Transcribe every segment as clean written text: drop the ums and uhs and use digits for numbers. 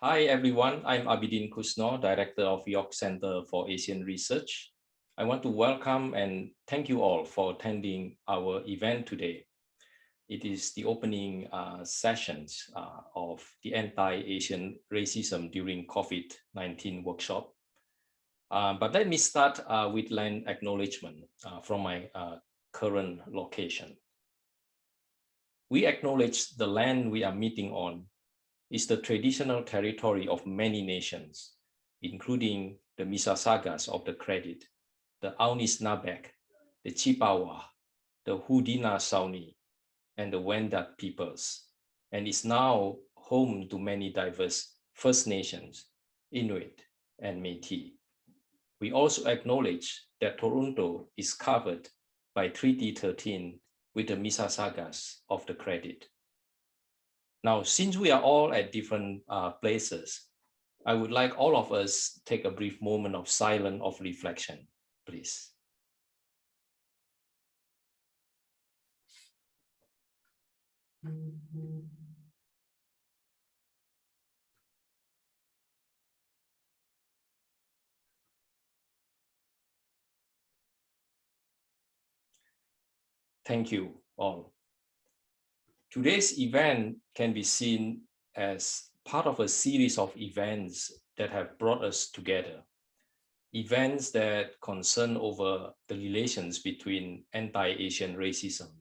Hi, everyone. I'm Abidin Kusno, Director of York Center for Asian Research. I want to welcome and thank you all for attending our event today. It is the opening sessions of the Anti-Asian Racism during COVID-19 workshop. But let me start with land acknowledgement from my current location. We acknowledge the land we are meeting on is the traditional territory of many nations, including the Mississaugas of the Credit, the Anishinaabe, the Chippewa, the Haudenosaunee, and the Wendat peoples, and is now home to many diverse First Nations, Inuit, and Métis. We also acknowledge that Toronto is covered by Treaty 13 with the Mississaugas of the Credit. Now, since we are all at different places, I would like all of us take a brief moment of silence of reflection, please. Thank you all. Today's event can be seen as part of a series of events that have brought us together. Events that concern over the relations between anti-Asian racism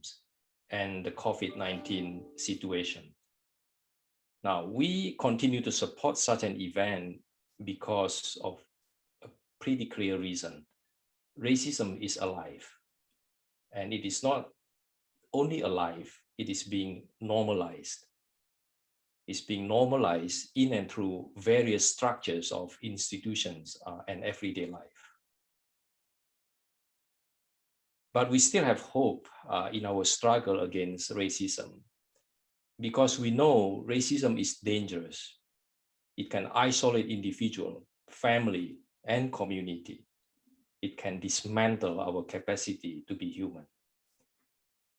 and the COVID-19 situation. Now, we continue to support such an event because of a pretty clear reason. Racism is alive, and it is not only alive, it is being normalized. It's being normalized in and through various structures of institutions and everyday life. But we still have hope in our struggle against racism, because we know racism is dangerous. It can isolate individual, family, and community. It can dismantle our capacity to be human.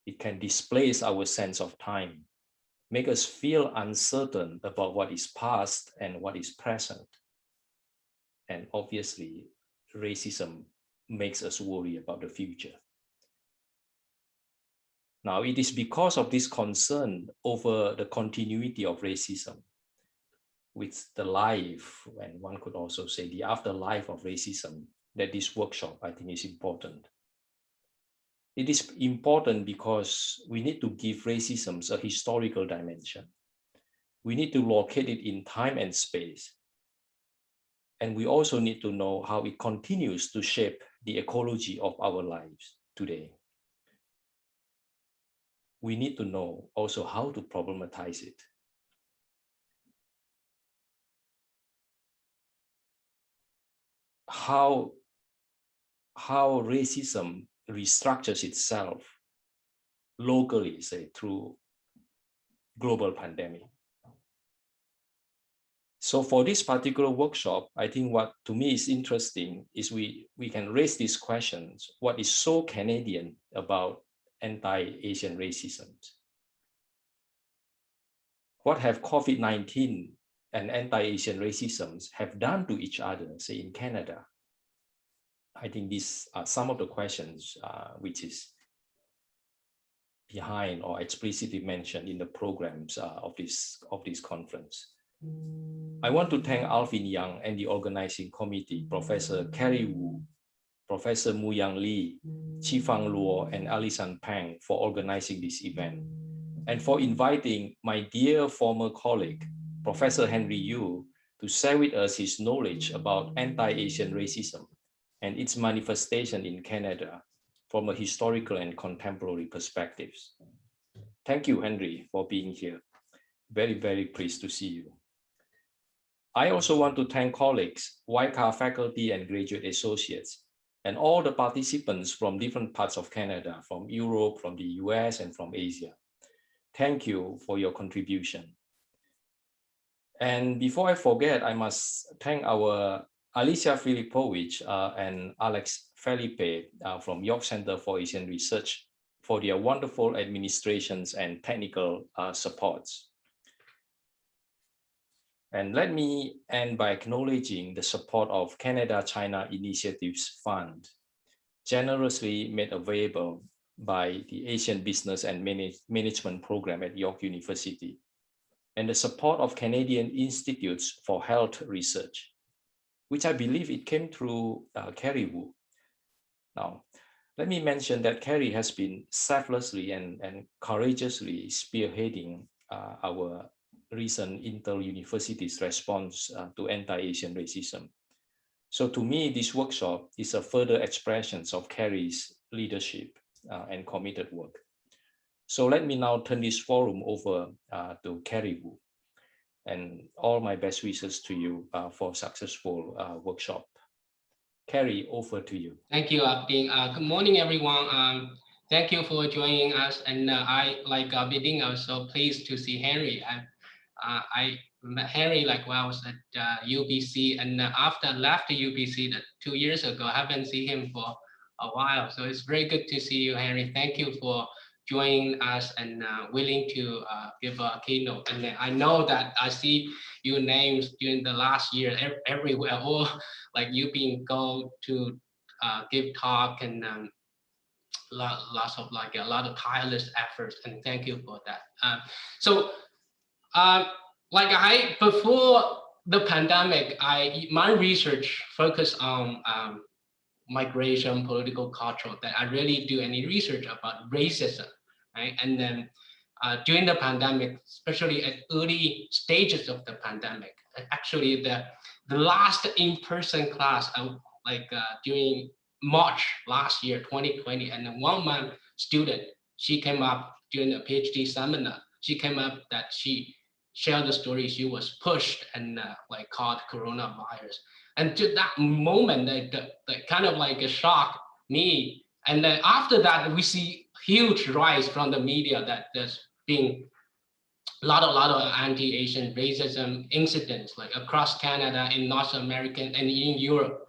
It can displace our sense of time, make us feel uncertain about what is past and what is present. And obviously, racism makes us worry about the future. Now, it is because of this concern over the continuity of racism, with the life, and one could also say the afterlife of racism, that this workshop, I think, is important. It is important because we need to give racism a historical dimension. We need to locate it in time and space. And we also need to know how it continues to shape the ecology of our lives today. We need to know also how to problematize it. How racism restructures itself locally, say, through global pandemic. So for this particular workshop, I think what to me is interesting is we can raise these questions. What is so Canadian about anti-Asian racism? What have COVID-19 and anti-Asian racism have done to each other, say in Canada? I think these are some of the questions which is behind or explicitly mentioned in the programs of this conference. I want to thank Alvin Yang and the organizing committee, Professor Carrie Wu, Professor Mu Yang Lee, Qifang Luo, and Alison Pang for organizing this event, and for inviting my dear former colleague, Professor Henry Yu, to share with us his knowledge about anti-Asian racism and its manifestation in Canada from a historical and contemporary perspectives. Thank you, Henry, for being here. Very, very pleased to see you. I also want to thank colleagues, YCA faculty and graduate associates, and all the participants from different parts of Canada, from Europe, from the US, and from Asia. Thank you for your contribution. And before I forget, I must thank our Alicia Filipovich and Alex Felipe from York Center for Asian Research for their wonderful administrations and technical supports. And let me end by acknowledging the support of Canada-China Initiatives Fund, generously made available by the Asian Business and Management Program at York University, and the support of Canadian Institutes for Health Research, which I believe it came through Carrie Wu. Now, let me mention that Carrie has been selflessly and courageously spearheading our recent inter-universities response to anti-Asian racism. So to me, this workshop is a further expression of Carrie's leadership and committed work. So let me now turn this forum over to Carrie Wu, and all my best wishes to you for successful workshop. Carrie, over to you. Thank you, Abdin. Good morning, everyone. Thank you for joining us. And I, like Abdin, I was so pleased to see Henry. I met Henry like when I was at UBC, and after I left UBC 2 years ago, I haven't seen him for a while. So it's very good to see you, Henry. Thank you for joining us and willing to give a keynote. And I know that I see your names during the last year everywhere. All like you've been go to give talk and lots of like a lot of tireless efforts. And thank you for that. Like before the pandemic, my research focused on migration, political culture, that I really do any research about racism, right? And then during the pandemic, especially at early stages of the pandemic, actually the last in-person class, during March last year, 2020, and then one student, she came up during a PhD seminar. She came up that she shared the story. She was pushed and caught coronavirus. And to that moment, that kind of like a shock me. And then after that, we see huge rise from the media that there's been a lot of anti-Asian racism incidents like across Canada, in North America, and in Europe.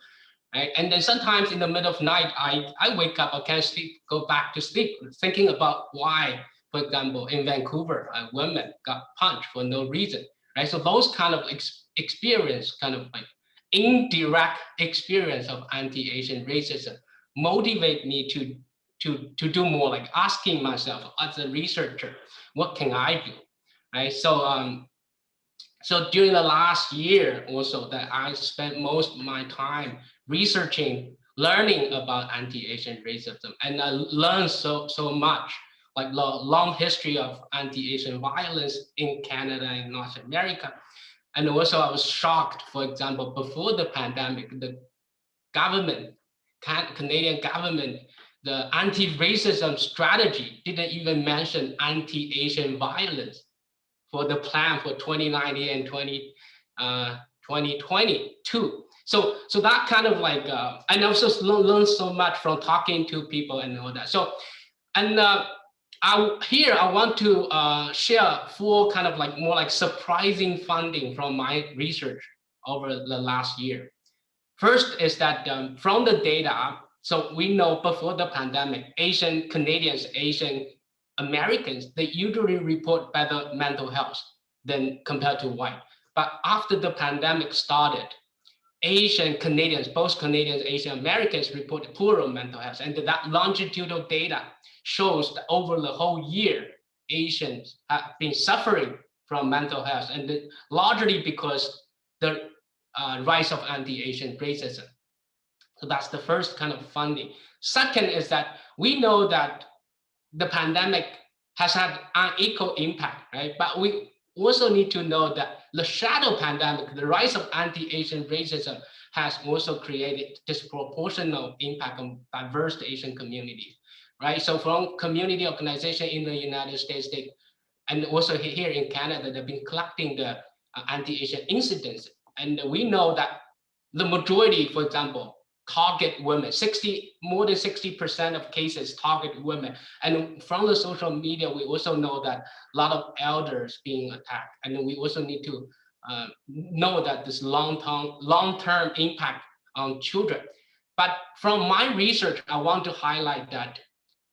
Right? And then sometimes in the middle of night, I wake up, I can't sleep, go back to sleep, thinking about why, for example, in Vancouver, a woman got punched for no reason. Right? So those kind of experience, kind of like indirect experience of anti-Asian racism motivate me to do more, like asking myself as a researcher, what can I do? Right? So during the last year also that I spent most of my time researching, learning about anti-Asian racism, and I learned so much, like the long history of anti-Asian violence in Canada and North America. And also I was shocked, for example, before the pandemic, the government, Canadian government, the anti-racism strategy didn't even mention anti-Asian violence for the plan for 2019 and 2022. So that kind of like, and I also learned so much from talking to people and all that. So, and I want to share 4 kind of like more like surprising finding from my research over the last year. First is that from the data, so we know before the pandemic, Asian Canadians, Asian Americans, they usually report better mental health than compared to white. But after the pandemic started, Asian Canadians, both Canadians, Asian Americans reported poorer mental health. And that longitudinal data shows that over the whole year, Asians have been suffering from mental health, and largely because the rise of anti-Asian racism. So that's the first kind of finding. Second is that we know that the pandemic has had unequal impact, right? But we also need to know that the shadow pandemic, the rise of anti-Asian racism, has also created disproportional impact on diverse Asian communities, right? So from community organization in the United States, and also here in Canada, they've been collecting the anti-Asian incidents. And we know that the majority, for example, target women. More than 60% of cases target women. And from the social media, we also know that a lot of elders being attacked. And we also need to know that this long-term impact on children. But from my research, I want to highlight that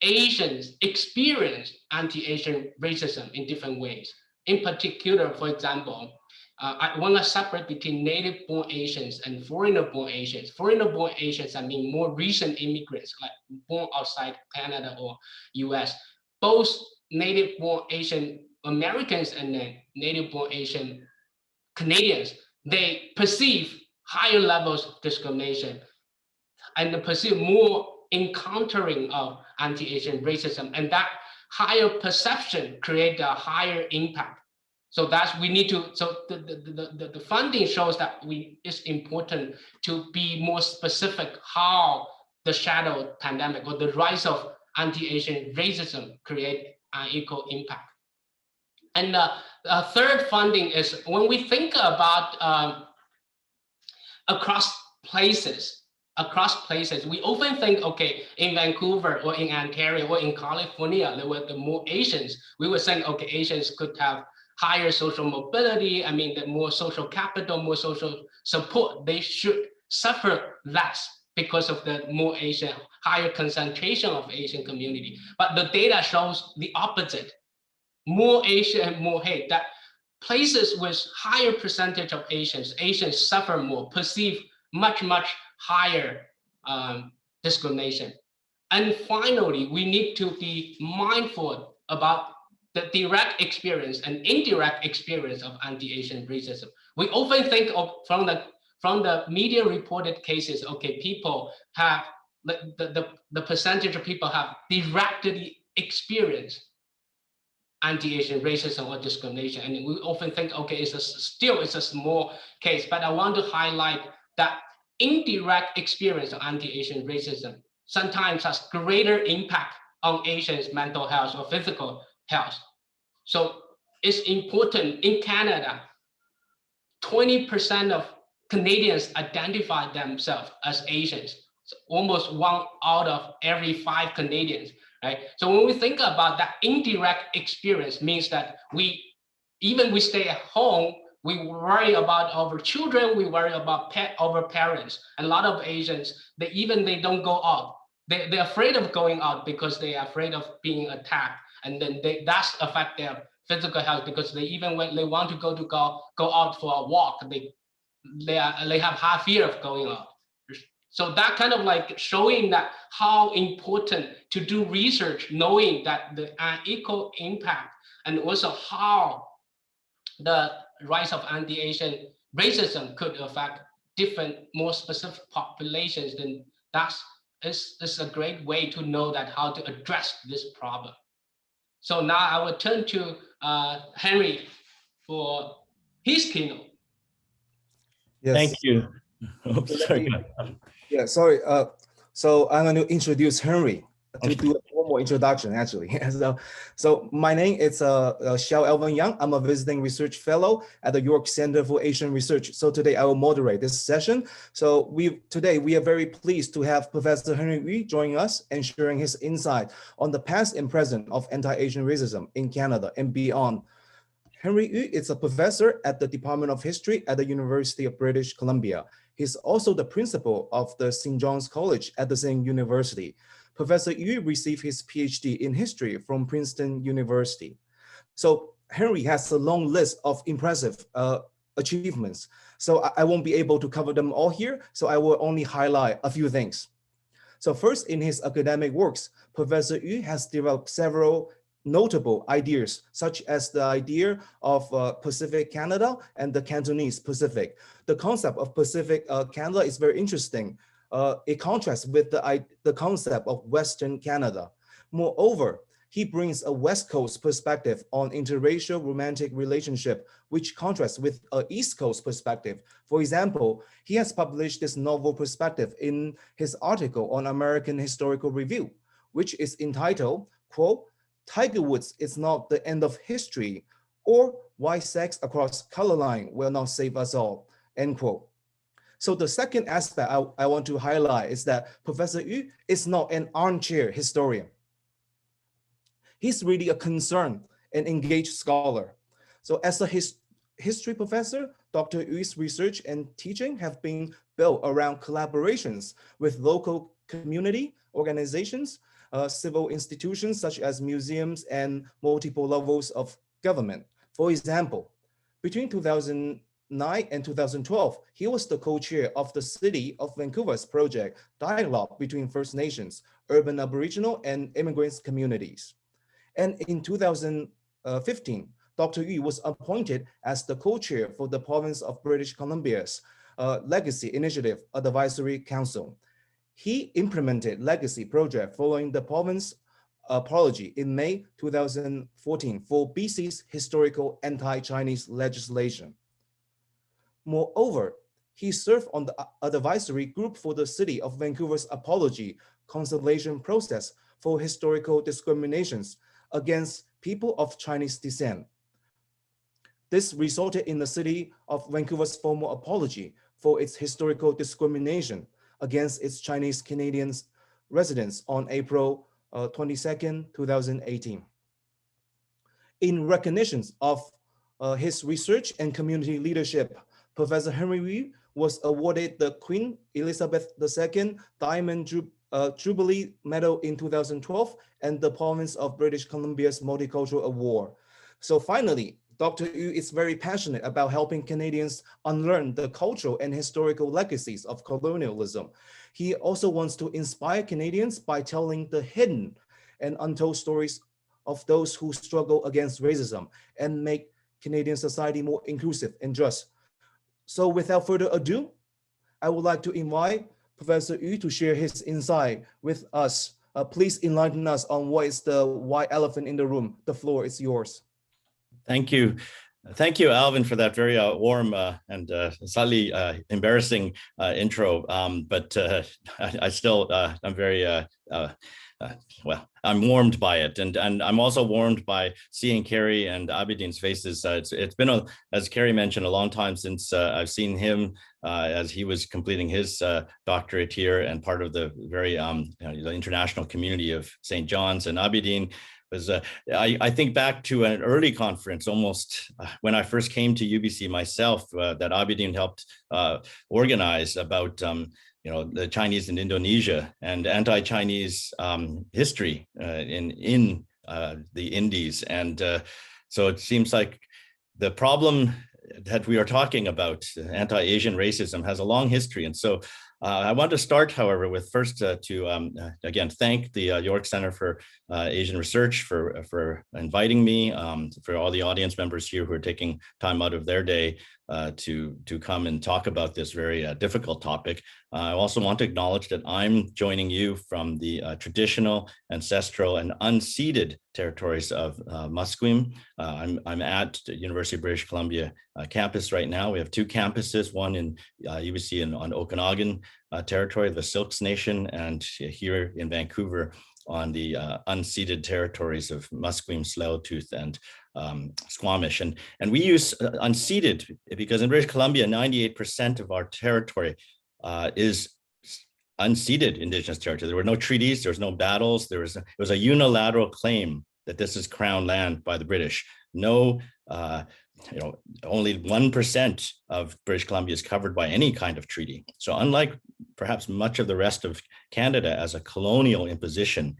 Asians experience anti-Asian racism in different ways. In particular, for example, I want to separate between native-born Asians and foreigner-born Asians. Foreigner-born Asians, I mean more recent immigrants, like born outside Canada or US. Both native-born Asian Americans and then native-born Asian Canadians, they perceive higher levels of discrimination and perceive more encountering of anti-Asian racism, and that higher perception create a higher impact. So that's we need to. So the funding shows that it's important to be more specific how the shadow pandemic or the rise of anti-Asian racism create an equal impact. And the third funding is when we think about across places, we often think, okay, in Vancouver or in Ontario or in California, there were the more Asians. We were saying, okay, Asians could have higher social mobility. I mean, the more social capital, more social support. They should suffer less because of the more Asian, higher concentration of Asian community. But the data shows the opposite. More Asian, more hate. That places with higher percentage of Asians suffer more, perceive much higher discrimination. And finally, we need to be mindful about the direct experience and indirect experience of anti-Asian racism. We often think of from the media reported cases, okay, people have the percentage of people have directly experienced anti-Asian racism or discrimination, and we often think, okay, it's a small case, but I want to highlight that indirect experience of anti-Asian racism sometimes has greater impact on Asians' mental health or physical health. So it's important in Canada, 20% of Canadians identify themselves as Asians. So almost 1 out of every 5 Canadians, right? So when we think about that indirect experience means that we stay at home, we worry about our children, we worry about our parents. And a lot of Asians, they don't go out. They're afraid of going out because they are afraid of being attacked. And then that's affect their physical health, because when they want to go out for a walk, they have high fear of going out. So that kind of like showing that how important to do research, knowing that the equal impact, and also how the rise of anti-Asian racism could affect different, more specific populations, then is a great way to know that how to address this problem. So now I will turn to Henry for his keynote. Yes. Thank you. Oops, sorry. Yeah, sorry. So I'm going to introduce Henry to do one more introduction, actually. So my name is Xiao Alvin Yang. I'm a visiting research fellow at the York Center for Asian Research. So today I will moderate this session. So today we are very pleased to have Professor Henry Yu joining us and sharing his insight on the past and present of anti-Asian racism in Canada and beyond. Henry Yu is a professor at the Department of History at the University of British Columbia. He's also the principal of the St. John's College at the same university. Professor Yu received his PhD in history from Princeton University. So Henry has a long list of impressive achievements. So I won't be able to cover them all here. So I will only highlight a few things. So first, in his academic works, Professor Yu has developed several notable ideas, such as the idea of Pacific Canada and the Cantonese Pacific. The concept of Pacific Canada is very interesting. It contrasts with the concept of Western Canada. Moreover, he brings a West Coast perspective on interracial romantic relationship, which contrasts with an East Coast perspective. For example, he has published this novel perspective in his article on American Historical Review, which is entitled, quote, "Tiger Woods is not the end of history," or "Why sex across color line will not save us all," end quote. So the second aspect I want to highlight is that Professor Yu is not an armchair historian. He's really a concerned and engaged scholar. So as a history professor, Dr. Yu's research and teaching have been built around collaborations with local community organizations, civil institutions such as museums and multiple levels of government. For example, Between 2009 and 2012, he was the co-chair of the City of Vancouver's project, Dialogue Between First Nations, Urban Aboriginal and Immigrants Communities. And in 2015, Dr. Yu was appointed as the co-chair for the province of British Columbia's Legacy Initiative Advisory Council. He implemented Legacy project following the province apology in May 2014 for BC's historical anti-Chinese legislation. Moreover, he served on the advisory group for the City of Vancouver's apology conservation process for historical discriminations against people of Chinese descent. This resulted in the City of Vancouver's formal apology for its historical discrimination against its Chinese Canadian residents on April 22nd, 2018. In recognition of his research and community leadership, Professor Henry Yu was awarded the Queen Elizabeth II Diamond Jubilee Medal in 2012 and the Province of British Columbia's Multicultural Award. So finally, Dr. Yu is very passionate about helping Canadians unlearn the cultural and historical legacies of colonialism. He also wants to inspire Canadians by telling the hidden and untold stories of those who struggle against racism and make Canadian society more inclusive and just. So without further ado, I would like to invite Professor Yu to share his insight with us. Please enlighten us on what is the white elephant in the room. The floor is yours. Thank you. Thank you, Alvin, for that very warm and slightly embarrassing intro. But I still, I'm very, well, I'm warmed by it. And I'm also warmed by seeing Carrie and Abidin's faces. It's been, as Carrie mentioned, a long time since I've seen him as he was completing his doctorate here and part of the very the international community of St. John's. And Abidin was, I think back to an early conference, almost when I first came to UBC myself, that Abidin helped organize about the Chinese in Indonesia and anti-Chinese history in the Indies. And so it seems like the problem that we are talking about, anti-Asian racism, has a long history. And so I want to start, however, with first to again thank the York Center for Asian Research for inviting me, for all the audience members here who are taking time out of their day to come and talk about this very difficult topic. I also want to acknowledge that I'm joining you from the traditional, ancestral, and unceded territories of Musqueam. I'm at the University of British Columbia campus right now. We have two campuses, one in UBC on Okanagan territory, the Silks Nation, and here in Vancouver on the unceded territories of Musqueam, Tsleil-Waututh, and Squamish. And we use unceded because in British Columbia, 98% of our territory is unceded Indigenous territory. There were no treaties, there was no battles, it was a unilateral claim that this is Crown land by the British. No, only 1% of British Columbia is covered by any kind of treaty. So unlike perhaps much of the rest of Canada as a colonial imposition,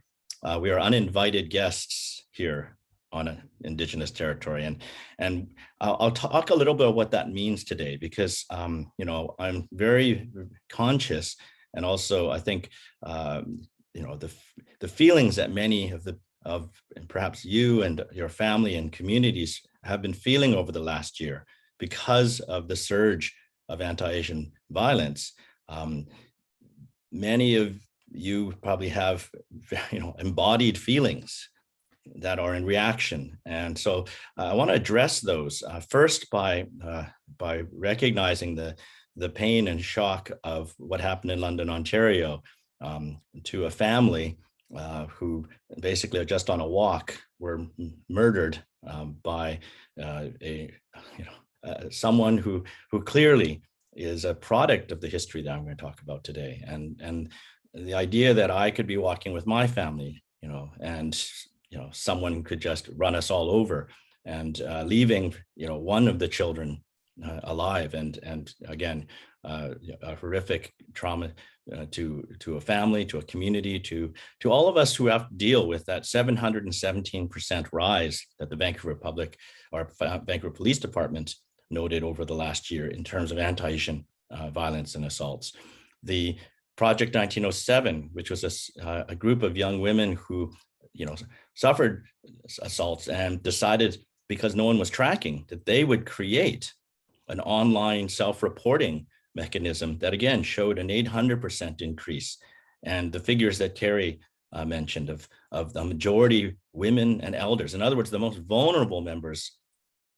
we are uninvited guests here on an Indigenous territory. And I'll talk a little bit about what that means today, because I'm very conscious, and also I think the feelings that many of perhaps you and your family and communities have been feeling over the last year because of the surge of anti-Asian violence. Many of you probably have embodied feelings that are in reaction. And so I want to address those first by recognizing the pain and shock of what happened in London, Ontario, to a family who basically are just on a walk were murdered by someone who clearly is a product of the history that I'm going to talk about today. And the idea that I could be walking with my family, and someone could just run us all over, and leaving one of the children alive, and again a horrific trauma to a family, to a community, to all of us who have to deal with that 717% rise that the Vancouver Public or Vancouver Police Department noted over the last year in terms of anti-Asian violence and assaults. The Project 1907, which was a group of young women who, suffered assaults and decided, because no one was tracking, that they would create an online self-reporting mechanism that again showed an 800% increase. And the figures that Carrie mentioned of the majority women and elders, in other words, the most vulnerable members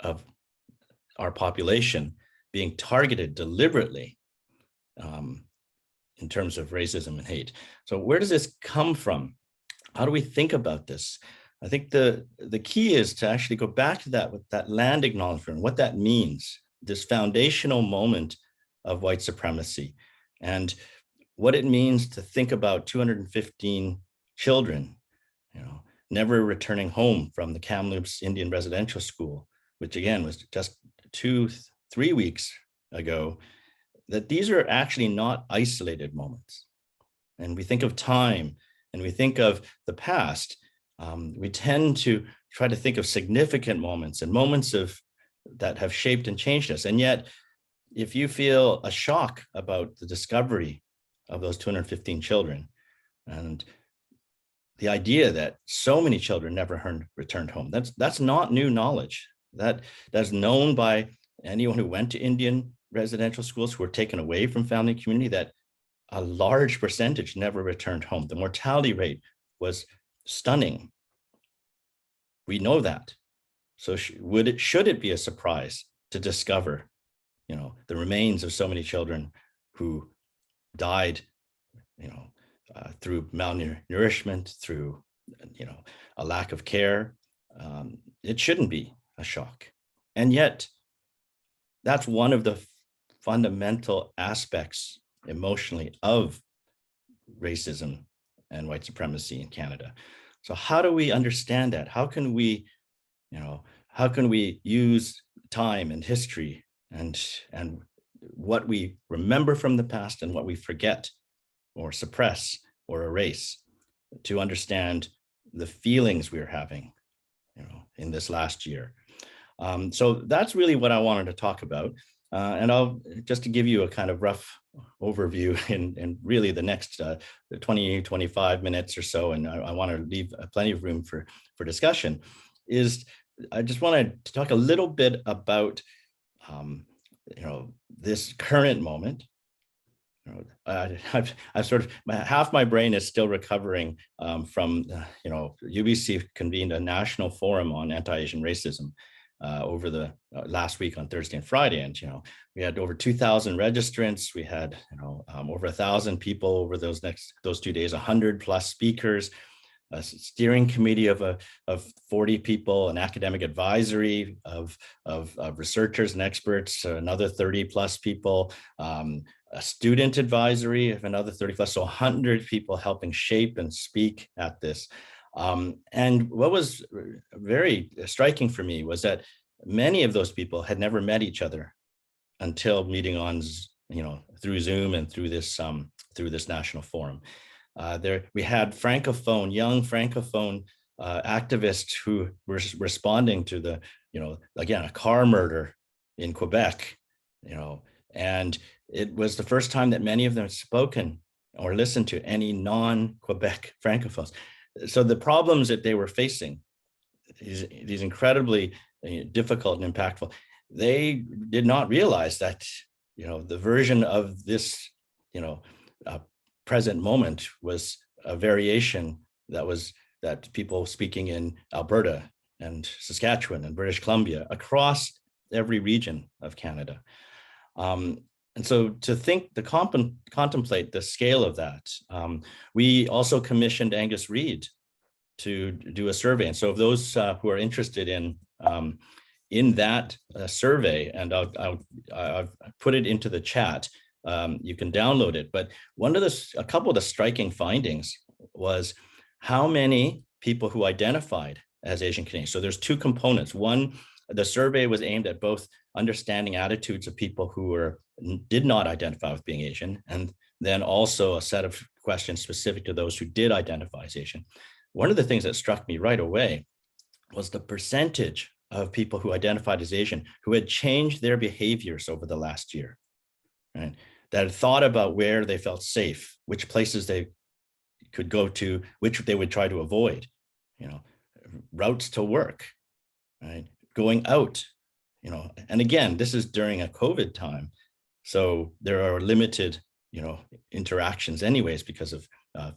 of our population being targeted deliberately in terms of racism and hate. So where does this come from? How do we think about this? I think the key is to actually go back to that with that land acknowledgement, what that means, this foundational moment of white supremacy, and what it means to think about 215 children, never returning home from the Kamloops Indian Residential School, which again was just 2-3 weeks ago, that these are actually not isolated moments. And we think of time and we think of the past, we tend to try to think of significant moments and moments that have shaped and changed us. And yet, if you feel a shock about the discovery of those 215 children and the idea that so many children never returned home, that's not new knowledge. That's known by anyone who went to Indian residential schools who were taken away from family and community, that a large percentage never returned home. The mortality rate was stunning. We know that. So should it be a surprise to discover, the remains of so many children who died, through malnourishment, through, a lack of care? It shouldn't be a shock. And yet, that's one of the fundamental aspects emotionally of racism and white supremacy in Canada. So how do we understand that? How can we use time and history and what we remember from the past and what we forget or suppress or erase to understand the feelings we're having, in this last year? So that's really what I wanted to talk about. And I'll just to give you a kind of rough overview in really the next 20-25 minutes or so, and I want to leave plenty of room for discussion, is I just wanted to talk a little bit about this current moment. I've sort of, half my brain is still recovering from UBC convened a national forum on anti-Asian racism over the last week on Thursday and Friday, and we had over 2,000 registrants. We had over 1,000 people over those 2 days, 100+ speakers, a steering committee of 40 people, an academic advisory of researchers and experts, another 30+ people, a student advisory of another 30+, so 100 people helping shape and speak at this. And what was very striking for me was that many of those people had never met each other until meeting on, through Zoom and through this national forum. We had young Francophone activists who were responding to the, again, a car murder in Quebec, and it was the first time that many of them had spoken or listened to any non-Quebec Francophones. So the problems that they were facing, these incredibly difficult and impactful, they did not realize that, the version of this, present moment was a variation that people speaking in Alberta and Saskatchewan and British Columbia across every region of Canada. And so to contemplate the scale of that, we also commissioned Angus Reid to do a survey. And so of those who are interested in that survey, and I'll put it into the chat, you can download it. But a couple of the striking findings was how many people who identified as Asian Canadian. So there's two components. One, the survey was aimed at both understanding attitudes of people who did not identify with being Asian, and then also a set of questions specific to those who did identify as Asian. One of the things that struck me right away was the percentage of people who identified as Asian who had changed their behaviors over the last year, right? That had thought about where they felt safe, which places they could go to, which they would try to avoid, routes to work, right? Going out, and again, this is during a COVID time. So there are limited, interactions anyways because of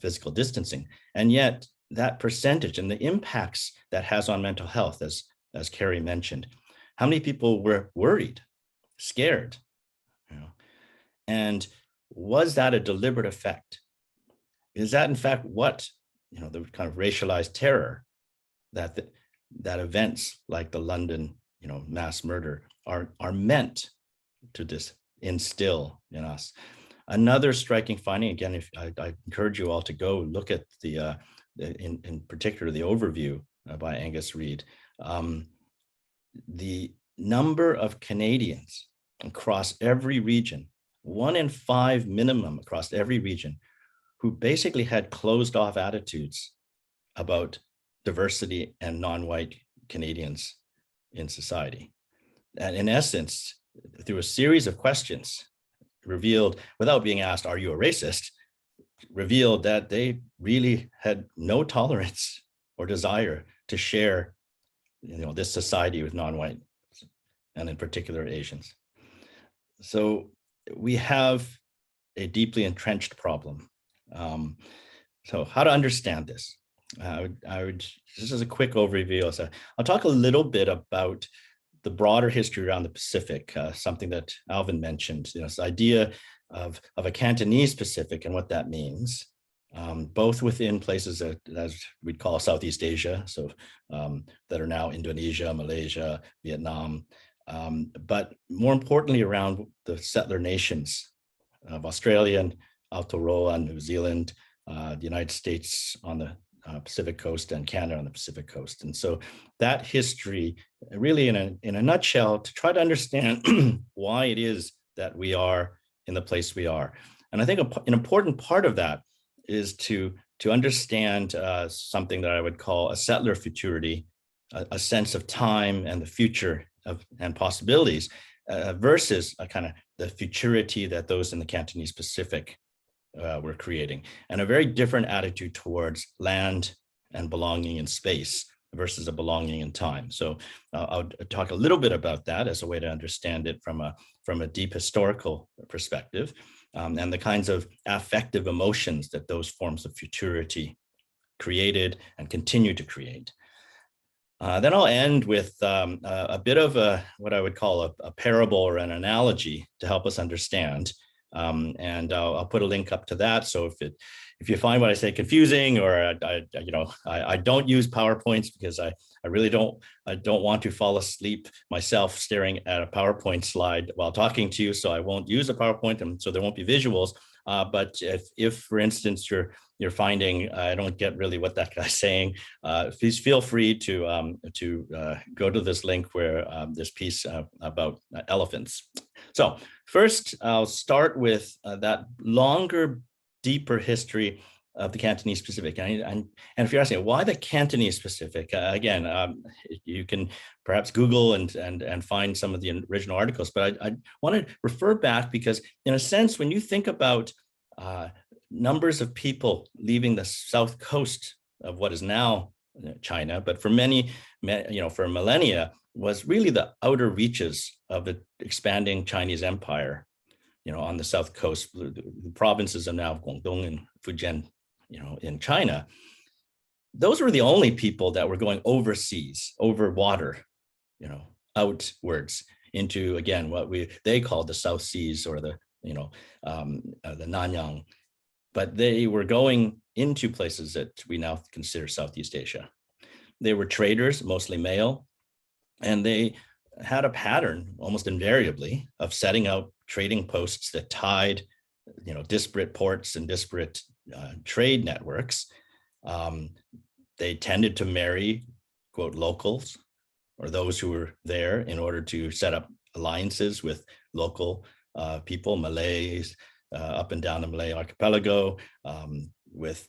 physical distancing. And yet that percentage and the impacts that has on mental health, as Carrie mentioned, how many people were worried, scared, and was that a deliberate effect? Is that in fact what, the kind of racialized terror that events like the London, mass murder are meant to instill in us? Another striking finding, again, if I encourage you all to go look at in particular, the overview by Angus Reid, the number of Canadians across every region, 1 in 5 minimum across every region, who basically had closed off attitudes about diversity and non-white Canadians in society. And in essence, through a series of questions revealed, without being asked, are you a racist, revealed that they really had no tolerance or desire to share, this society with non-white, and in particular Asians. So we have a deeply entrenched problem. So how to understand this? I would just as a quick overview, so I'll talk a little bit about the broader history around the Pacific, something that Alvin mentioned, this idea of a Cantonese Pacific and what that means, both within places that, as we'd call Southeast Asia, so that are now Indonesia, Malaysia, Vietnam, but more importantly around the settler nations of Australia and Aotearoa, New Zealand, the United States on the Pacific coast, and Canada on the Pacific coast. And so that history, really in a nutshell, to try to understand why it is that we are in the place we are. And I think an important part of that is to understand something that I would call a settler futurity, a sense of time and the future and possibilities, versus a kind of the futurity that those in the Cantonese Pacific were creating, and a very different attitude towards land and belonging in space versus a belonging in time. So I'll talk a little bit about that as a way to understand it from a deep historical perspective, and the kinds of affective emotions that those forms of futurity created and continue to create. Then I'll end with a bit of what I would call a parable or an analogy to help us understand. And I'll put a link up to that. So if you find what I say confusing, or I don't use PowerPoints because I really don't want to fall asleep myself staring at a PowerPoint slide while talking to you, so I won't use a PowerPoint, and so there won't be visuals. But if for instance you're finding I don't get really what that guy's saying, please feel free to go to this link where this piece about elephants. So first, I'll start with that longer, deeper history of the Cantonese Pacific. And if you're asking why the Cantonese Pacific, again, you can perhaps Google and find some of the original articles, but I want to refer back because in a sense, when you think about numbers of people leaving the south coast of what is now China, but for many, for millennia, was really the outer reaches of the expanding Chinese empire, on the south coast, the provinces of now Guangdong and Fujian, in China. Those were the only people that were going overseas, over water, outwards into, again, what they called the South Seas, or the Nanyang, but they were going into places that we now consider Southeast Asia. They were traders, mostly male, and they had a pattern almost invariably of setting out trading posts that tied, disparate ports and disparate trade networks. They tended to marry, quote, locals, or those who were there, in order to set up alliances with local people, Malays, up and down the Malay archipelago, with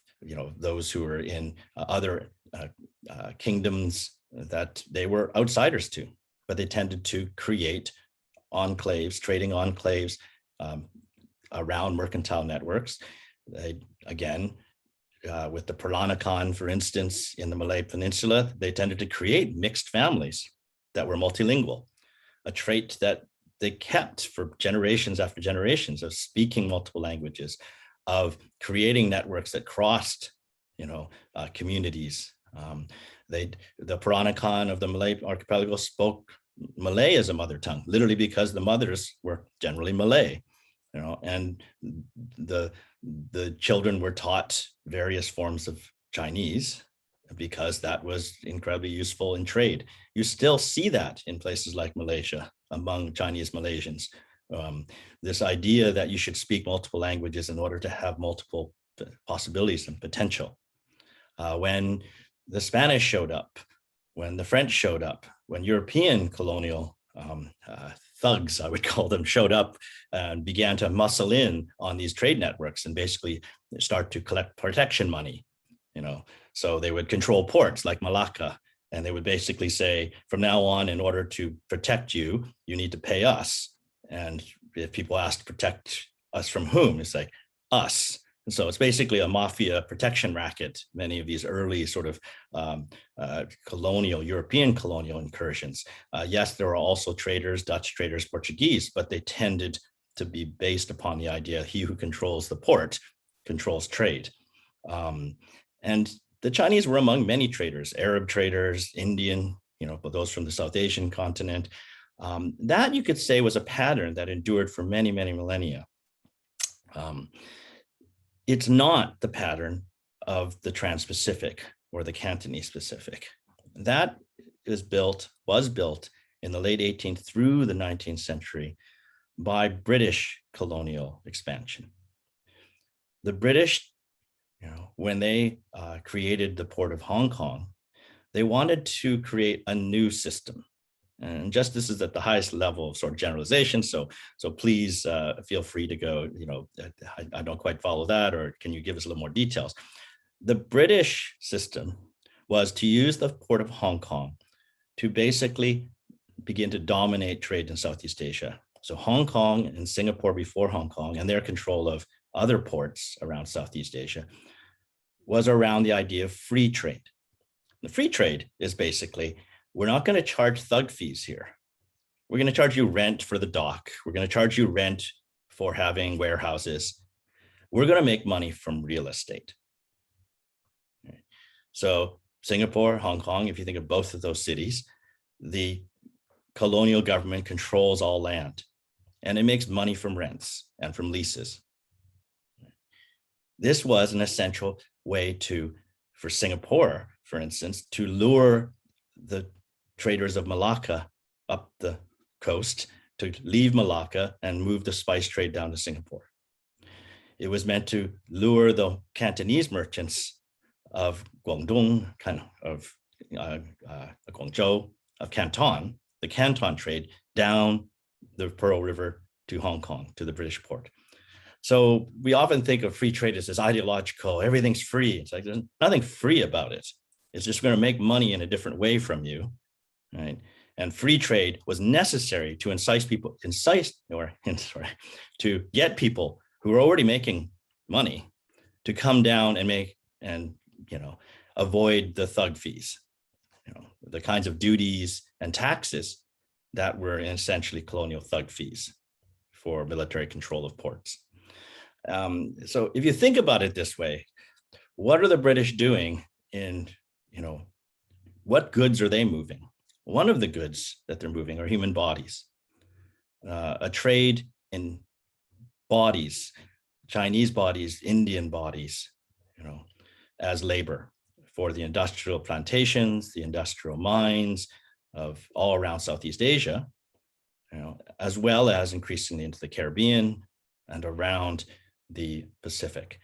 those who were in other kingdoms that they were outsiders to, but they tended to create enclaves, trading enclaves around mercantile networks. They, again, with the Peranakan, for instance, in the Malay Peninsula, they tended to create mixed families that were multilingual, a trait that they kept for generations after generations of speaking multiple languages, of creating networks that crossed, communities. The Peranakan of the Malay archipelago spoke Malay as a mother tongue, literally because the mothers were generally Malay, and the children were taught various forms of Chinese because that was incredibly useful in trade. You still see that in places like Malaysia among Chinese Malaysians. This idea that you should speak multiple languages in order to have multiple possibilities and potential. When the Spanish showed up, when the French showed up, when European colonial thugs, I would call them, showed up and began to muscle in on these trade networks and basically start to collect protection money, So they would control ports like Malacca, and they would basically say, from now on, in order to protect you, you need to pay us. And if people ask to protect us from whom, it's like us. And so it's basically a mafia protection racket, many of these early sort of European colonial incursions. Yes, there were also traders, Dutch traders, Portuguese, but they tended to be based upon the idea he who controls the port controls trade. And the Chinese were among many traders, Arab traders, Indian, but those from the South Asian continent. That you could say was a pattern that endured for many, many millennia. It's not the pattern of the Trans-Pacific or the Cantonese Pacific. That was built in the late 18th through the 19th century by British colonial expansion. The British, when they created the port of Hong Kong, they wanted to create a new system. And just this is at the highest level of sort of generalization. So please feel free to go, I don't quite follow that, or can you give us a little more details? The British system was to use the port of Hong Kong to basically begin to dominate trade in Southeast Asia. So Hong Kong and Singapore before Hong Kong and their control of other ports around Southeast Asia was around the idea of free trade. The free trade is basically, we're not going to charge thug fees here. We're going to charge you rent for the dock. We're going to charge you rent for having warehouses. We're going to make money from real estate. So Singapore, Hong Kong, if you think of both of those cities, the colonial government controls all land, and it makes money from rents and from leases. This was an essential way for Singapore, for instance, to lure the traders of Malacca up the coast to leave Malacca and move the spice trade down to Singapore. It was meant to lure the Cantonese merchants of Guangdong, of Guangzhou, of Canton, the Canton trade, down the Pearl River to Hong Kong, to the British port. So we often think of free trade as this ideological, everything's free. It's like there's nothing free about it. It's just going to make money in a different way from you, right? And free trade was necessary to to get people who are already making money to come down and avoid the thug fees, the kinds of duties and taxes that were essentially colonial thug fees for military control of ports. So if you think about it this way, what are the British doing in, what goods are they moving? One of the goods that they're moving are human bodies, a trade in bodies, Chinese bodies, Indian bodies, as labor for the industrial plantations, the industrial mines of all around Southeast Asia, as well as increasingly into the Caribbean and around the Pacific.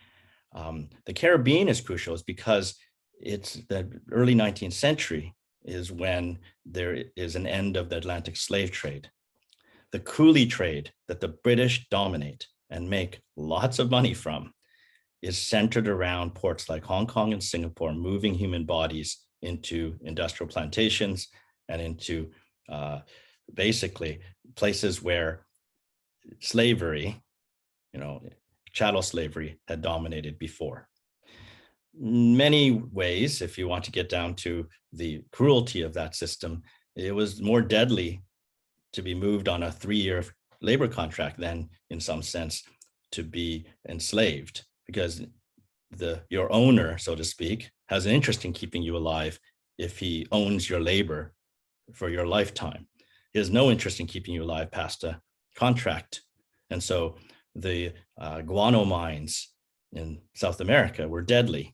The Caribbean is crucial is because it's the early 19th century is when there is an end of the Atlantic slave trade. The coolie trade that the British dominate and make lots of money from is centered around ports like Hong Kong and Singapore, moving human bodies into industrial plantations and into basically places where slavery, chattel slavery had dominated before. In many ways, if you want to get down to the cruelty of that system, it was more deadly to be moved on a 3-year labor contract than, in some sense, to be enslaved, because your owner, so to speak, has an interest in keeping you alive if he owns your labor for your lifetime. He has no interest in keeping you alive past a contract. And so the guano mines in South America were deadly.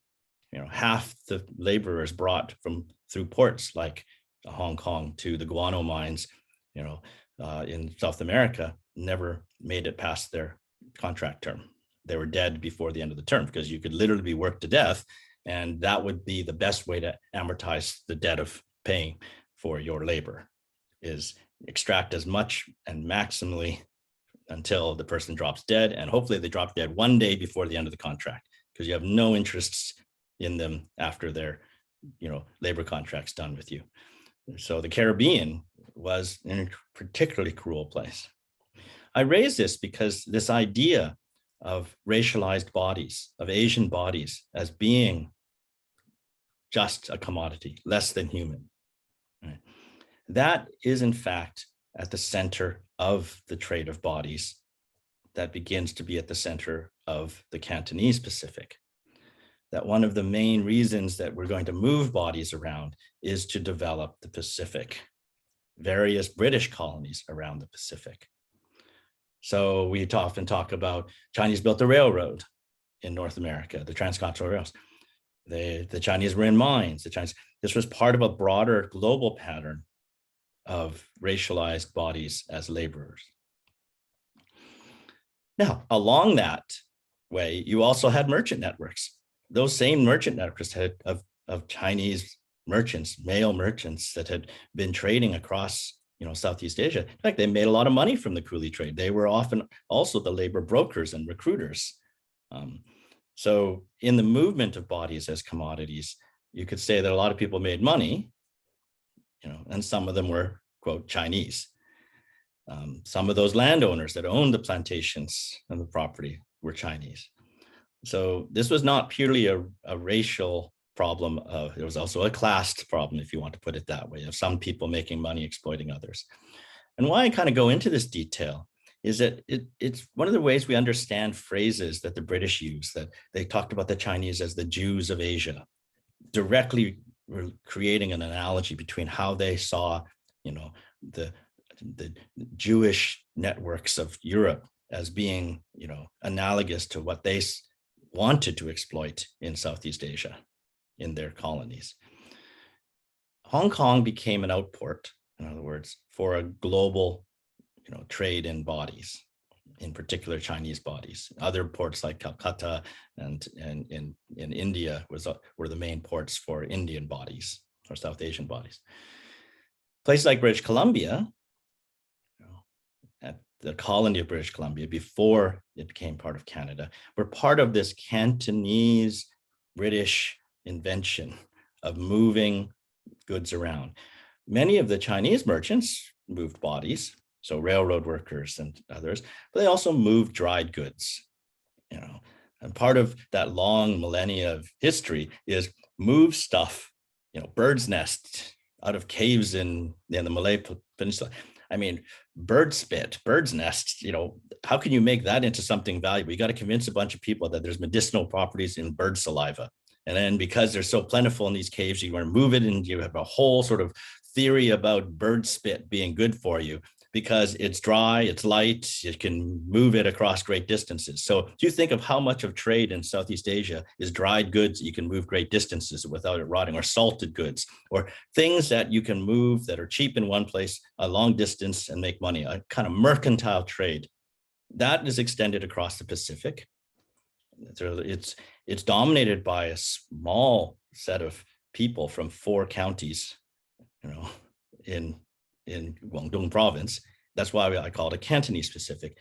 Half the laborers brought through ports like Hong Kong to the guano mines, in South America, never made it past their contract term. They were dead before the end of the term, because you could literally be worked to death, and that would be the best way to amortize the debt of paying for your labor, is extract as much and maximally until the person drops dead, and hopefully they drop dead one day before the end of the contract, because you have no interests in them after their labor contract's done with you. So the Caribbean was a particularly cruel place. I raise this because this idea of racialized bodies, of Asian bodies, as being just a commodity, less than human, right? That is in fact at the center of the trade of bodies that begins to be at the center of the Cantonese Pacific. That one of the main reasons that we're going to move bodies around is to develop the Pacific, various British colonies around the Pacific. So we often talk about Chinese built the railroad in North America, the transcontinental rails. The Chinese were in mines. This was part of a broader global pattern of racialized bodies as laborers. Now, along that way, you also had merchant networks. Those same merchant networks of Chinese merchants, male merchants that had been trading across Southeast Asia. In fact, they made a lot of money from the coolie trade. They were often also the labor brokers and recruiters. So in the movement of bodies as commodities, you could say that a lot of people made money, and some of them were, quote, Chinese. Some of those landowners that owned the plantations and the property were Chinese. So this was not purely a racial problem. It was also a class problem, if you want to put it that way, of some people making money exploiting others. And why I kind of go into this detail is that it's one of the ways we understand phrases that the British use, that they talked about the Chinese as the Jews of Asia, directly creating an analogy between how they saw, the Jewish networks of Europe as being, analogous to what they wanted to exploit in Southeast Asia in their colonies. Hong Kong became an outport, in other words, for a global, trade in bodies, in particular Chinese bodies. Other ports like Calcutta and in India were the main ports for Indian bodies or South Asian bodies. Places like British Columbia, at the colony of British Columbia before it became part of Canada, were part of this Cantonese British invention of moving goods around. Many of the Chinese merchants moved bodies, so railroad workers and others, but they also moved dried goods, and part of that long millennia of history is move stuff, bird's nests out of caves in the Malay Peninsula. I mean, bird spit, bird's nests, how can you make that into something valuable? You got to convince a bunch of people that there's medicinal properties in bird saliva. And then because they're so plentiful in these caves, you want to move it, and you have a whole sort of theory about bird spit being good for you because it's dry, it's light, you can move it across great distances. So do you think of how much of trade in Southeast Asia is dried goods that you can move great distances without it rotting, or salted goods, or things that you can move that are cheap in one place, a long distance, and make money, a kind of mercantile trade. That is extended across the Pacific. It's dominated by a small set of people from 4 counties, in Guangdong province. That's why I call it a Cantonese Pacific.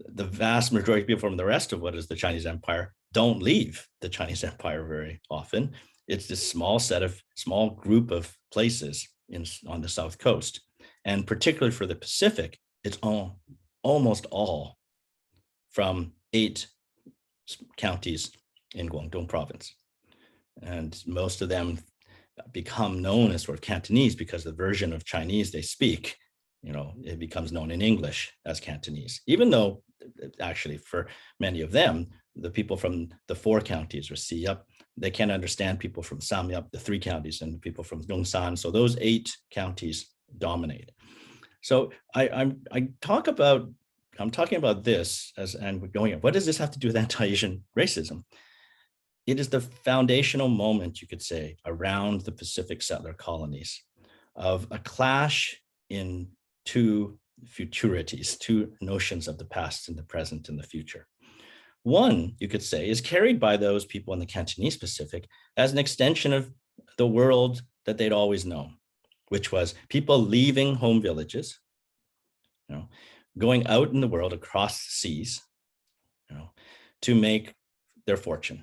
The vast majority of people from the rest of what is the Chinese Empire don't leave the Chinese Empire very often. It's this small group of places on the South Coast. And particularly for the Pacific, it's almost all from 8 counties in Guangdong province. And most of them become known as sort of Cantonese because the version of Chinese they speak, it becomes known in English as Cantonese, even though actually for many of them, the people from the 4 counties or Xiyap, they can't understand people from Samyap, the 3 counties, and people from Dongsan. So those 8 counties dominate. So I'm talking about this and we're going, what does this have to do with anti-Asian racism? It is the foundational moment, you could say, around the Pacific settler colonies of a clash in 2 futurities, 2 notions of the past and the present and the future. One, you could say, is carried by those people in the Cantonese Pacific as an extension of the world that they'd always known, which was people leaving home villages, going out in the world across the seas, to make their fortune.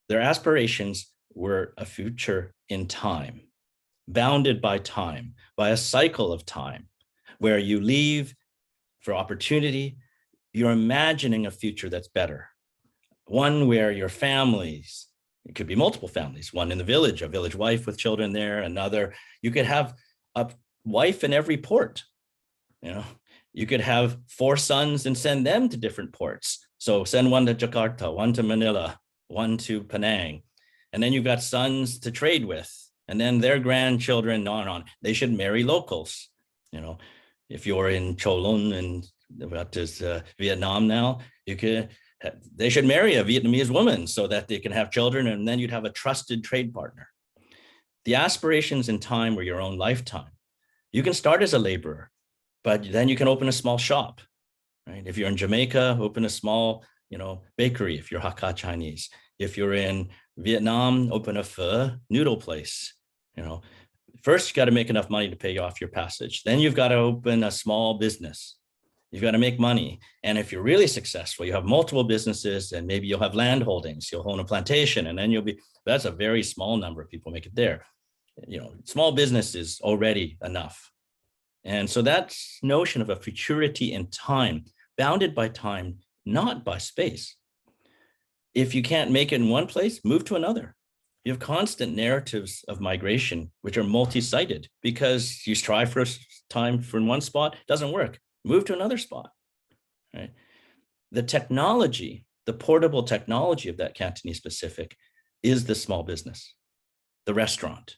Their aspirations were a future in time, bounded by time, by a cycle of time, where you leave for opportunity. You're imagining a future that's better, one where your families, it could be multiple families, one in the village, a village wife with children there, another, you could have a wife in every port, you could have 4 sons and send them to different ports. So send one to Jakarta, one to Manila, one to Penang, and then you've got sons to trade with, and then their grandchildren, on and on. They should marry locals. If you're in Cholon and what is Vietnam now, they should marry a Vietnamese woman so that they can have children, and then you'd have a trusted trade partner. The aspirations in time were your own lifetime. You can start as a laborer, but then you can open a small shop, right? If you're in Jamaica, open a small, bakery if you're Hakka Chinese. If you're in Vietnam, open a pho noodle place. First you got to make enough money to pay off your passage. Then you've got to open a small business. You've got to make money. And if you're really successful, you have multiple businesses, and maybe you'll have land holdings. You'll own a plantation, and then that's a very small number of people make it there. Small business is already enough. And so that notion of a futurity in time, bounded by time, not by space. If you can't make it in one place, move to another. You have constant narratives of migration, which are multi-sided, because you strive for a time for one spot, doesn't work, move to another spot, right? The technology, the portable technology of that Cantonese Pacific is the small business, the restaurant,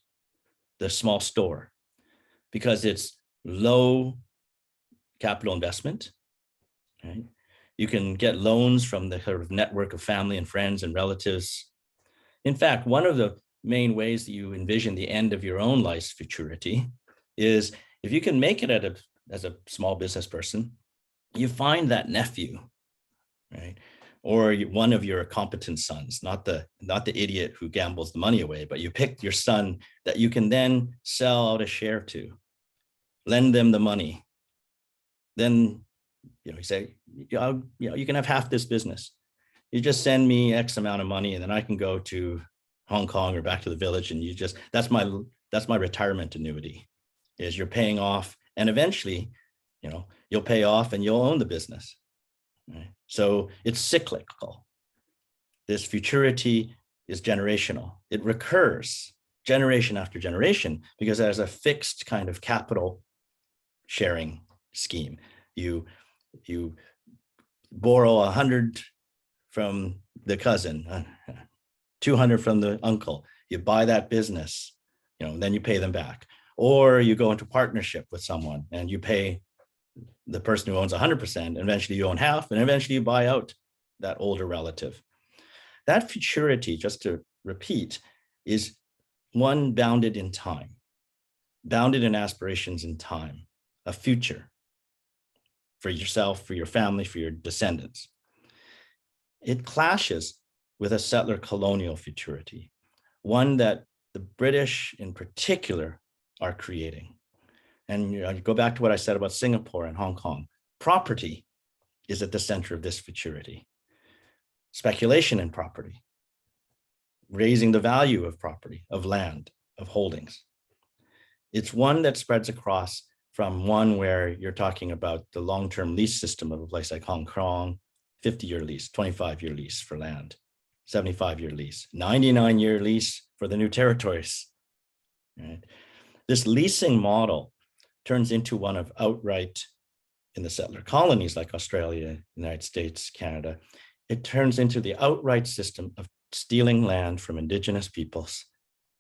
the small store, because it's low capital investment, right? You can get loans from the sort of network of family and friends and relatives. In fact, one of the main ways that you envision the end of your own life's futurity is if you can make it as a small business person, you find that nephew, right? Or one of your competent sons, not the idiot who gambles the money away, but you picked your son that you can then sell out a share to, lend them the money. Then you say, you can have half this business. You just send me X amount of money, and then I can go to Hong Kong or back to the village, and that's my retirement annuity, is you're paying off, and eventually, you'll pay off and you'll own the business. Right? So it's cyclical. This futurity is generational. It recurs generation after generation because there's a fixed kind of capital sharing scheme. You borrow 100 from the cousin, 200 from the uncle. You buy that business, then you pay them back. Or you go into partnership with someone and you pay the person who owns 100%, and eventually you own half, and eventually you buy out that older relative. That futurity, just to repeat, is one bounded in time, bounded in aspirations in time, a future for yourself, for your family, for your descendants. It clashes with a settler colonial futurity, one that the British in particular are creating. And you go back to what I said about Singapore and Hong Kong. Property is at the center of this futurity. Speculation in property. raising the value of property, of land, of holdings. It's one that spreads across from one where you're talking about the long-term lease system of a place like Hong Kong, 50-year lease, 25-year lease for land, 75-year lease, 99-year lease for the new territories. Right? This leasing model turns into one of outright, in the settler colonies like Australia, United States, Canada, it turns into the outright system of stealing land from indigenous peoples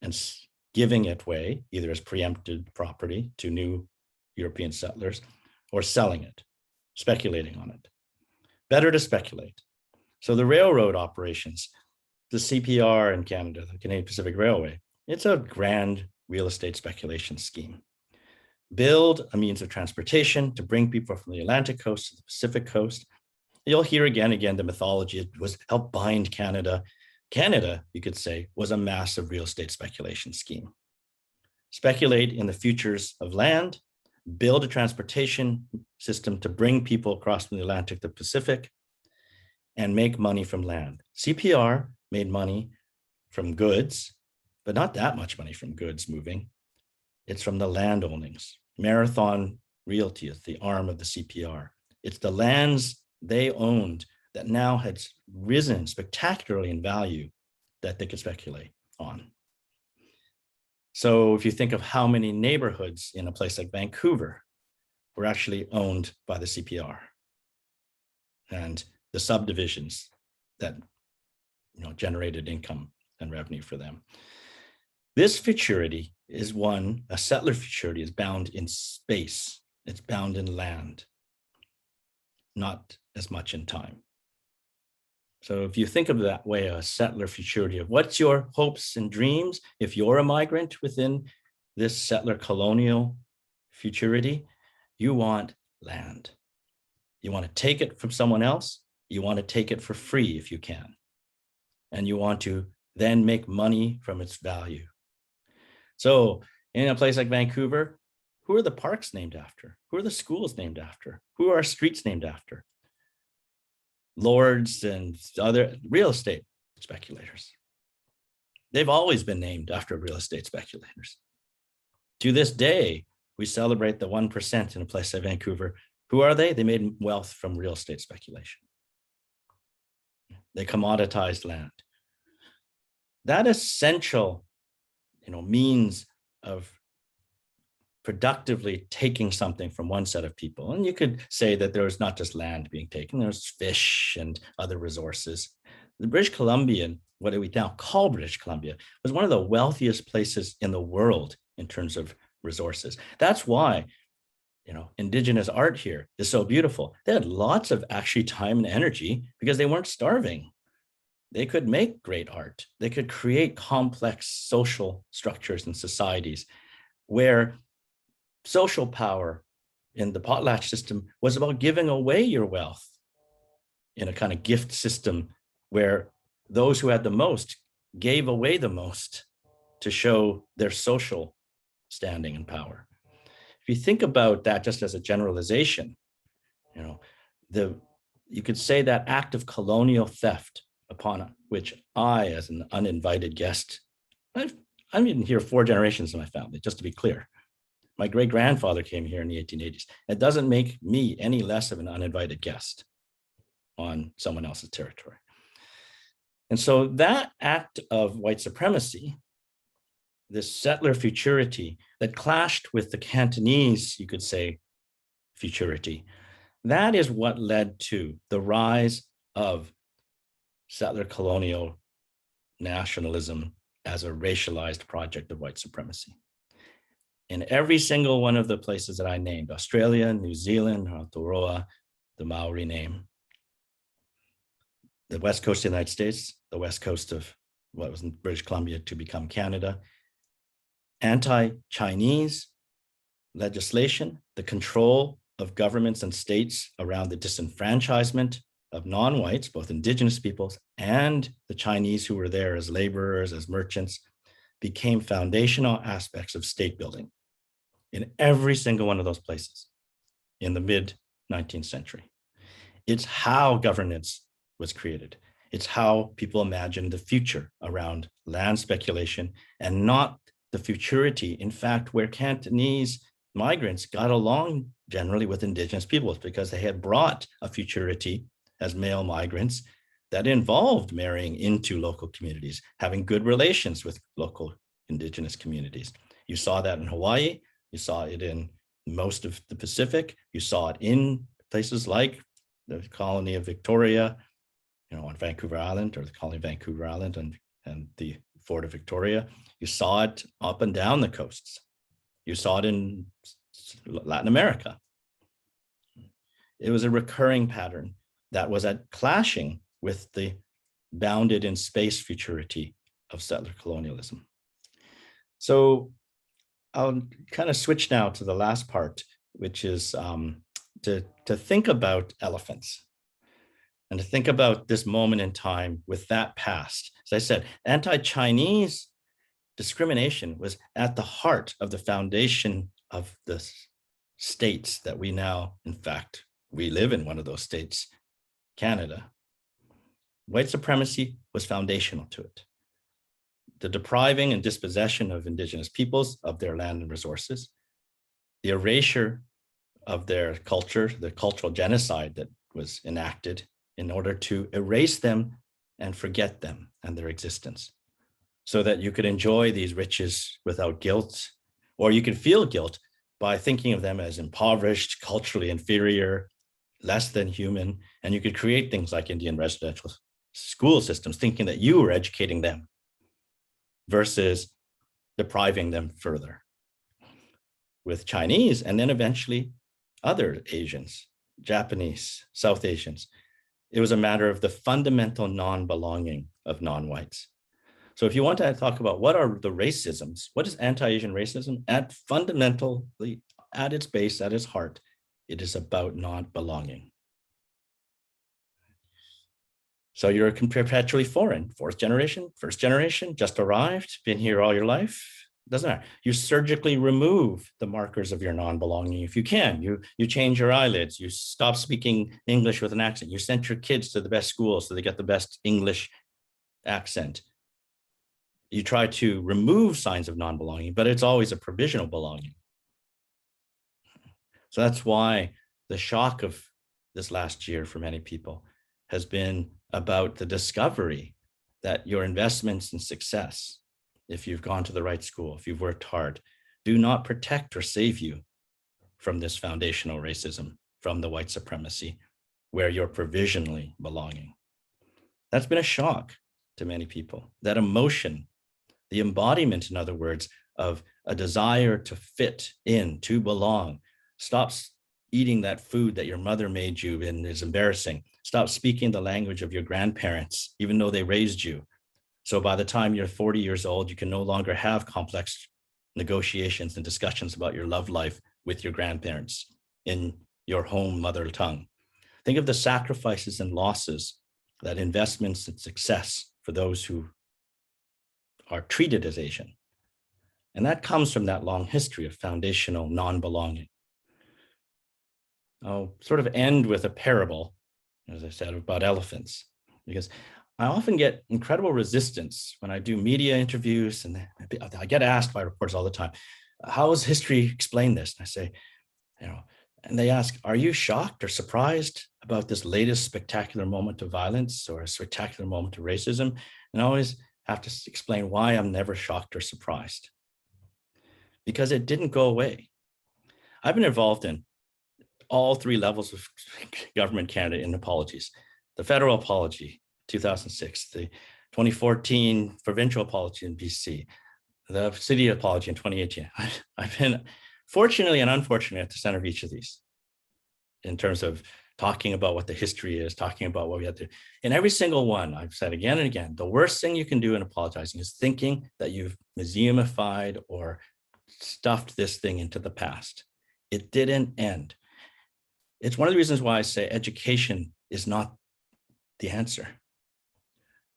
and giving it away, either as preempted property to new European settlers, or selling it, speculating on it. Better to speculate. So the railroad operations, the CPR in Canada, the Canadian Pacific Railway, it's a grand real estate speculation scheme. Build a means of transportation to bring people from the Atlantic coast to the Pacific coast. You'll hear again the mythology. It was help bind Canada. Canada, you could say, was a massive real estate speculation scheme. Speculate in the futures of land, build a transportation system to bring people across from the Atlantic to the Pacific, and make money from land. CPR made money from goods, but not that much money from goods moving. It's from the land ownings. Marathon Realty is the arm of the CPR. It's the lands they owned that now had risen spectacularly in value that they could speculate on. So if you think of how many neighborhoods in a place like Vancouver were actually owned by the CPR, and the subdivisions that generated income and revenue for them. This futurity is one, a settler futurity is bound in space. It's bound in land, not as much in time. So if you think of that way, a settler futurity of what's your hopes and dreams, if you're a migrant within this settler colonial futurity, you want land. You want to take it from someone else. You want to take it for free if you can. And you want to then make money from its value. So in a place like Vancouver, who are the parks named after? Who are the schools named after? Who are streets named after? Lords and other real estate speculators. They've always been named after real estate speculators. To this day, we celebrate the 1% in a place like Vancouver. Who are they? They made wealth from real estate speculation. They commoditized land. That essential means of productively taking something from one set of people. And you could say that there was not just land being taken, there's fish and other resources. The British Columbia, what we now call British Columbia, was one of the wealthiest places in the world in terms of resources. That's why indigenous art here is so beautiful. They had lots of actually time and energy because they weren't starving. They could make great art. They could create complex social structures and societies where social power in the potlatch system was about giving away your wealth in a kind of gift system where those who had the most gave away the most to show their social standing and power. If you think about that just as a generalization, you could say that act of colonial theft upon which I, as an uninvited guest, I've been here 4 generations in my family, just to be clear. My great-grandfather came here in the 1880s. It doesn't make me any less of an uninvited guest on someone else's territory. And so that act of white supremacy, this settler futurity that clashed with the Cantonese, you could say, futurity, that is what led to the rise of settler colonial nationalism as a racialized project of white supremacy. In every single one of the places that I named, Australia, New Zealand, Aotearoa, the Maori name, the west coast of the United States, the west coast of what was in British Columbia to become Canada, anti-Chinese legislation, the control of governments and states around the disenfranchisement of non-whites, both indigenous peoples and the Chinese who were there as laborers, as merchants, became foundational aspects of state building in every single one of those places in the mid-19th century. It's how governance was created. It's how people imagine the future around land speculation and not the futurity, in fact, where Cantonese migrants got along generally with indigenous peoples because they had brought a futurity as male migrants that involved marrying into local communities, having good relations with local indigenous communities. You saw that in Hawaii, you saw it in most of the Pacific, you saw it in places like the colony of Victoria, on Vancouver Island, or the colony of Vancouver Island and the Fort of Victoria. You saw it up and down the coasts. You saw it in Latin America. It was a recurring pattern that was clashing with the bounded in space futurity of settler colonialism. So I'll kind of switch now to the last part, which is to think about elephants and to think about this moment in time with that past. As I said, anti-Chinese discrimination was at the heart of the foundation of the states that we now, in fact, we live in one of those states, Canada. White supremacy was foundational to it. The depriving and dispossession of indigenous peoples of their land and resources, the erasure of their culture, the cultural genocide that was enacted in order to erase them and forget them and their existence, so that you could enjoy these riches without guilt, or you could feel guilt by thinking of them as impoverished, culturally inferior, less than human, and you could create things like Indian residential school systems, thinking that you were educating them versus depriving them further. With Chinese, and then eventually other Asians, Japanese, South Asians, it was a matter of the fundamental non-belonging of non-whites. So if you want to talk about what are the racisms, what is anti-Asian racism? Fundamentally, at its base, at its heart, it is about not belonging. So you're perpetually foreign, fourth generation, first generation, just arrived, been here all your life, doesn't matter. You surgically remove the markers of your non-belonging if you can. You change your eyelids, you stop speaking English with an accent, you send your kids to the best schools so they get the best English accent. You try to remove signs of non-belonging, but it's always a provisional belonging. So that's why the shock of this last year for many people has been about the discovery that your investments in success, if you've gone to the right school, if you've worked hard, do not protect or save you from this foundational racism, from the white supremacy, where you're provisionally belonging. That's been a shock to many people. That emotion, the embodiment, in other words, of a desire to fit in, to belong. Stop eating that food that your mother made you and is embarrassing. Stop speaking the language of your grandparents, even though they raised you. So by the time you're 40 years old, you can no longer have complex negotiations and discussions about your love life with your grandparents in your home mother tongue. Think of the sacrifices and losses that investments and success for those who are treated as Asian. And that comes from that long history of foundational non-belonging. I'll sort of end with a parable, as I said, about elephants, because I often get incredible resistance when I do media interviews, and I get asked by reporters all the time, how has history explained this? And I say, and they ask, are you shocked or surprised about this latest spectacular moment of violence or a spectacular moment of racism? And I always have to explain why I'm never shocked or surprised. Because it didn't go away. I've been involved in all three levels of government Canada in apologies. The federal apology, 2006, the 2014 provincial apology in BC, the city apology in 2018. I've been fortunately and unfortunately at the center of each of these in terms of talking about what the history is, talking about what we had to do. In every single one, I've said again and again, the worst thing you can do in apologizing is thinking that you've museumified or stuffed this thing into the past. It didn't end. It's one of the reasons why I say education is not the answer.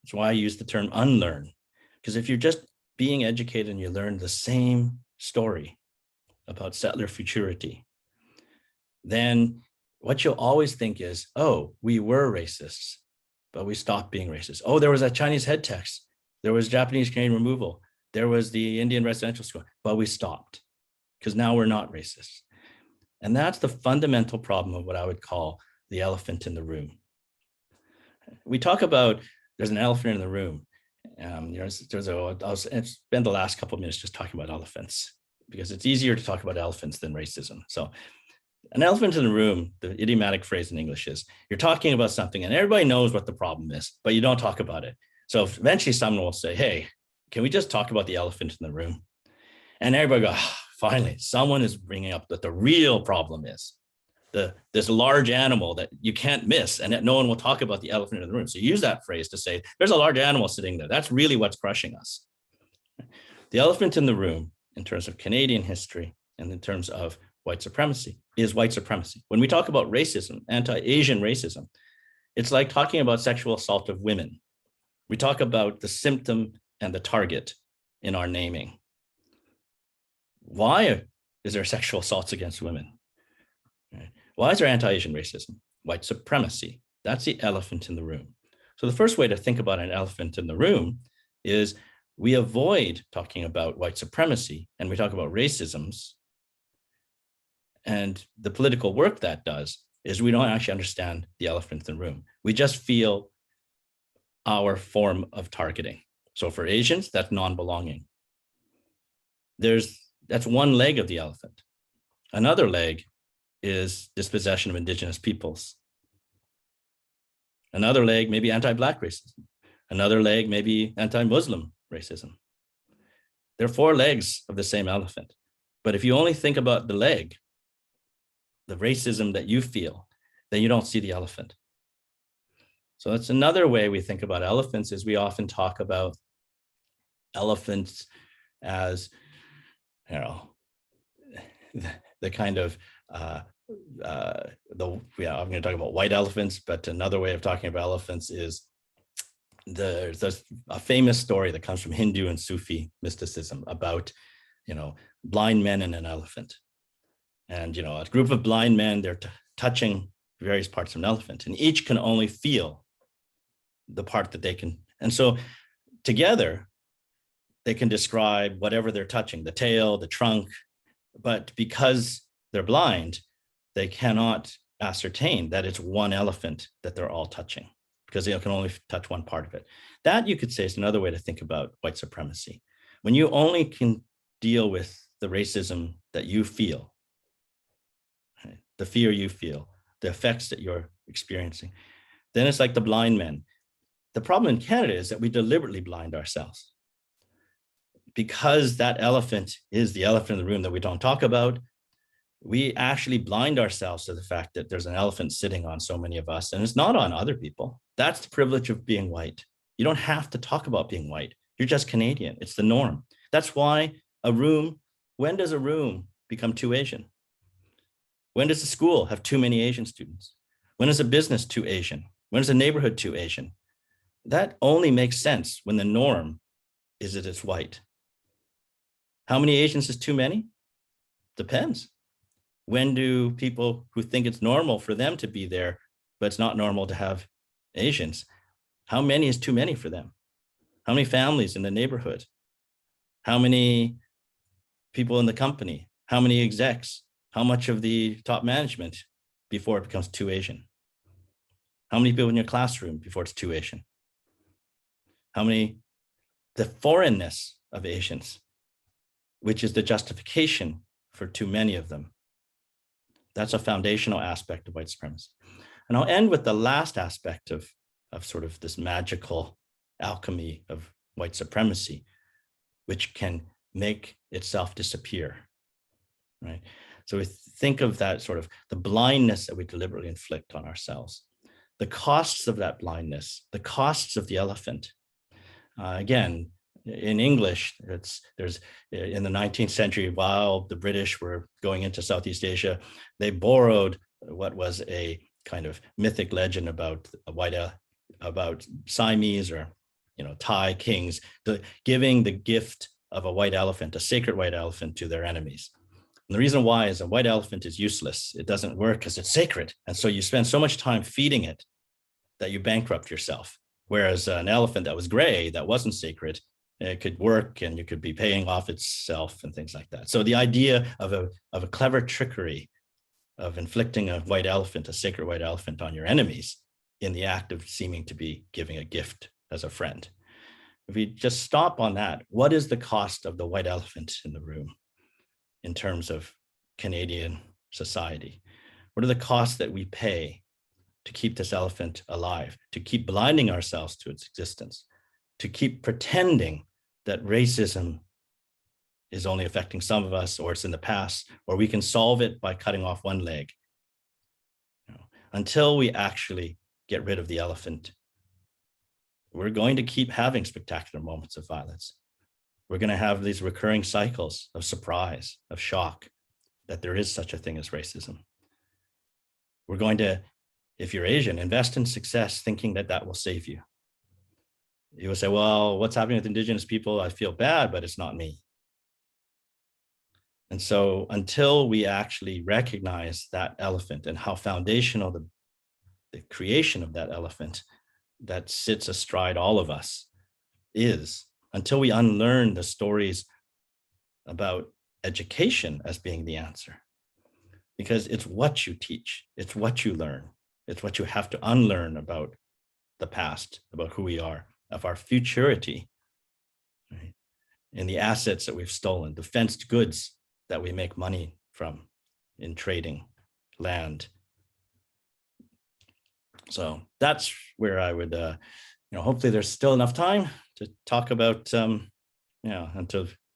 It's why I use the term unlearn, because if you're just being educated and you learn the same story about settler futurity, then what you'll always think is, oh, we were racists. but we stopped being racist. Oh, there was a Chinese head tax. There was Japanese Canadian removal. There was the Indian residential school, but we stopped because now we're not racist. And that's the fundamental problem of what I would call the elephant in the room. We talk about there's an elephant in the room. I'll spend the last couple of minutes just talking about elephants because it's easier to talk about elephants than racism. So an elephant in the room, the idiomatic phrase in English is you're talking about something and everybody knows what the problem is, but you don't talk about it. So eventually someone will say, hey, can we just talk about the elephant in the room? And everybody goes, oh, finally, someone is bringing up that the real problem is this large animal that you can't miss and that no one will talk about the elephant in the room. So use that phrase to say, there's a large animal sitting there. That's really what's crushing us. The elephant in the room, in terms of Canadian history and in terms of white supremacy, is white supremacy. When we talk about racism, anti-Asian racism, it's like talking about sexual assault of women. We talk about the symptom and the target in our naming. Why is there sexual assaults against women? Why is there anti-Asian racism? White supremacy. That's the elephant in the room. So the first way to think about an elephant in the room is we avoid talking about white supremacy and we talk about racisms. And the political work that does is we don't actually understand the elephant in the room. We just feel our form of targeting. So for Asians, that's non-belonging. That's one leg of the elephant. Another leg is dispossession of indigenous peoples. Another leg may be anti-Black racism. Another leg may be anti-Muslim racism. There are 4 legs of the same elephant. But if you only think about the leg, the racism that you feel, then you don't see the elephant. So that's another way we think about elephants is we often talk about elephants as, you know, the kind of, I'm going to talk about white elephants, but another way of talking about elephants is there's a famous story that comes from Hindu and Sufi mysticism about, you know, blind men and an elephant. And, you know, a group of blind men, they're touching various parts of an elephant and each can only feel the part that they can. And so together, they can describe whatever they're touching, the tail, the trunk, but because they're blind, they cannot ascertain that it's one elephant that they're all touching because they can only touch one part of it. That you could say is another way to think about white supremacy. When you only can deal with the racism that you feel, right, the fear you feel, the effects that you're experiencing, then it's like the blind men. The problem in Canada is that we deliberately blind ourselves. Because that elephant is the elephant in the room that we don't talk about, we actually blind ourselves to the fact that there's an elephant sitting on so many of us, and it's not on other people. That's the privilege of being white. You don't have to talk about being white. You're just Canadian. It's the norm. That's why when does a room become too Asian? When does a school have too many Asian students? When is a business too Asian? When is a neighborhood too Asian? That only makes sense when the norm is that it's white. How many Asians is too many? Depends. When do people who think it's normal for them to be there, but it's not normal to have Asians, how many is too many for them? How many families in the neighborhood? How many people in the company? How many execs? How much of the top management before it becomes too Asian? How many people in your classroom before it's too Asian? How many, the foreignness of Asians, which is the justification for too many of them. That's a foundational aspect of white supremacy. And I'll end with the last aspect of sort of this magical alchemy of white supremacy, which can make itself disappear, right? So we think of that sort of the blindness that we deliberately inflict on ourselves, the costs of that blindness, the costs of the elephant. Again, in English, there's in the 19th century, while the British were going into Southeast Asia, they borrowed what was a kind of mythic legend about about Siamese or Thai kings giving the gift of a white elephant, a sacred white elephant, to their enemies. And the reason why is a white elephant is useless. It doesn't work because it's sacred. And so you spend so much time feeding it that you bankrupt yourself. Whereas an elephant that was gray, that wasn't sacred, it could work and you could be paying off itself and things like that. So the idea of a clever trickery of inflicting a white elephant, a sacred white elephant, on your enemies in the act of seeming to be giving a gift as a friend. If we just stop on that, what is the cost of the white elephant in the room in terms of Canadian society? What are the costs that we pay to keep this elephant alive, to keep blinding ourselves to its existence, to keep pretending that racism is only affecting some of us, or it's in the past, or we can solve it by cutting off one leg? Until we actually get rid of the elephant, we're going to keep having spectacular moments of violence. We're going to have these recurring cycles of surprise, of shock, that there is such a thing as racism. We're going to, if you're Asian, invest in success thinking that that will save you. You will say, well, what's happening with Indigenous people? I feel bad, but it's not me. And so until we actually recognize that elephant and how foundational the creation of that elephant that sits astride all of us is, until we unlearn the stories about education as being the answer, because it's what you teach, it's what you learn, it's what you have to unlearn about the past, about who we are, of our futurity, right? And the assets that we've stolen, the fenced goods that we make money from in trading land. So that's where I would, hopefully there's still enough time to talk about,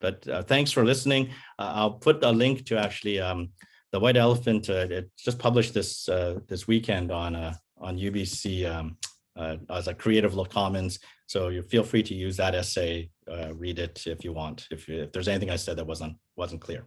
but thanks for listening. I'll put a link to actually the white elephant. It just published this weekend on UBC as a Creative Commons. So you feel free to use that essay, read it if you want, if there's anything I said that wasn't clear.